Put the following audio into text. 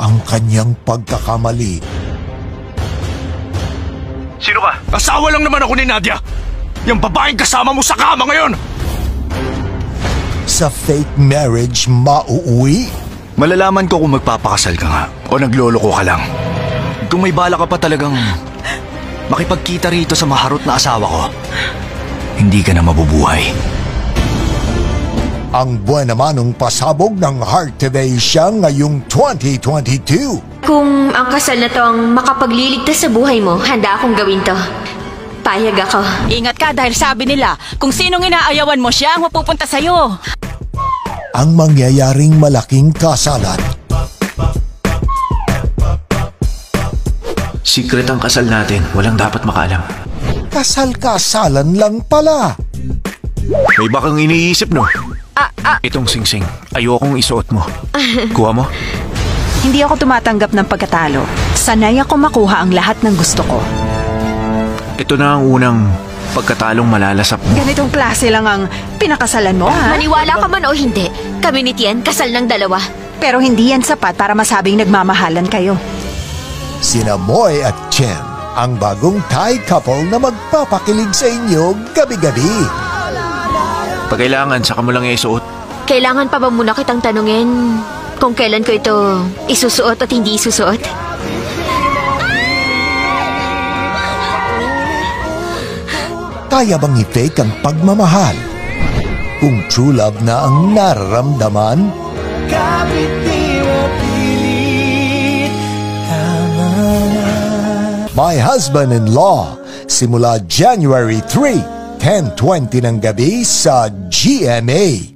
ang kanyang pagkakamali. Sino ka? Asawa lang naman ako ni Nadia. Yung babaeng kasama mo sa kama ngayon. Sa fake marriage mauuwi? Malalaman ko kung magpapakasal ka nga o nagloloko ka lang. Kung may bala ka pa talagang makipagkita rito sa maharot na asawa ko, hindi ka na mabubuhay. Ang buwan naman ng pasabog ng Heart TV Asia ngayong 2022. Kung ang kasal na to ang makapagliligtas sa buhay mo, handa akong gawin to. Payag ako. Ingat ka dahil sabi nila, kung sinong inaayawan mo siya ang mapupunta sa'yo. Ang mangyayaring malaking kasalan. Secret ang kasal natin. Walang dapat makaalam. Kasal-kasalan lang pala. May bakang iniisip, no? Itong singsing, ayokong isuot mo. Kuha mo? Hindi ako tumatanggap ng pagkatalo. Sanay ako makuha ang lahat ng gusto ko. Ito na ang unang pagkatalong malalasap mo. Ganitong klase lang ang pinakasalan mo, ha? Maniwala ka man o hindi, kami ni Tien, kasal ng dalawa. Pero hindi yan sapat para masabing nagmamahalan kayo. Sina Moy at Chen, ang bagong Thai couple na magpapakilig sa inyo gabi-gabi. Pag kailangan, saka mo lang isuot. Kailangan pa ba muna kitang tanungin kung kailan ko ito isusuot at hindi isusuot? Kaya bang i-fake ang pagmamahal? Kung true love na ang nararamdaman? My Husband-in-Law, simula January 3, 10:20 ng gabi sa GMA.